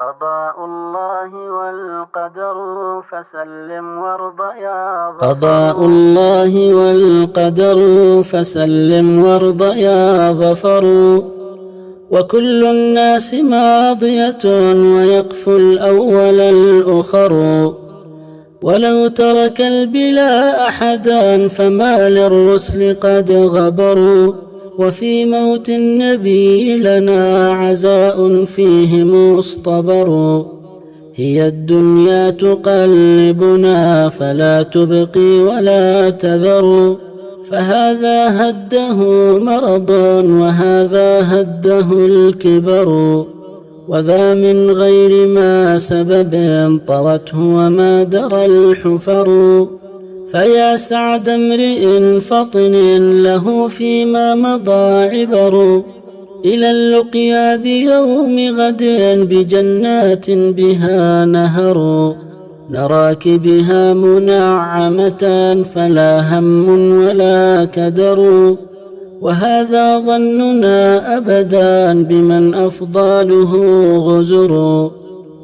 قضاء الله والقدر فسلم وارض يا ظفر. قضاء الله والقدر فسلم وارض يا ظفر. وكل الناس ماضية ويقفو الأول الأخر. ولو ترك البلا أحدا فما للرسل قد غبروا. وفي موت النبي لنا عزاء فيه مصطبر. هي الدنيا تقلبنا فلا تبقي ولا تذر. فهذا هده مرض وهذا هده الكبر. وذا من غير ما سبب طوته وما درى الحفر. فيا سعد امرئ فطن له فيما مضى عبر. إلى اللقيا بيوم غد بجنات بها نهر. نراك بها منعمة فلا هم ولا كدر. وهذا ظننا أبدا بمن أفضاله غزر.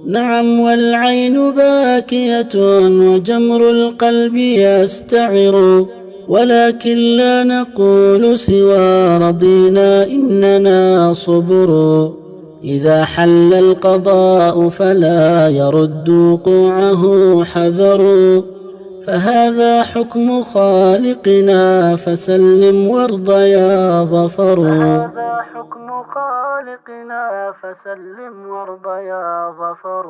نعم والعين باكية وجمر القلب يستعر. ولكن لا نقول سوى رضينا إننا صبر. إذا حل القضاء فلا يرد وقوعه حذر. فهذا حكم خالقنا فسلم وارض يا ظفر. هذا حكم خالقنا فسلم وارض يا ظفر.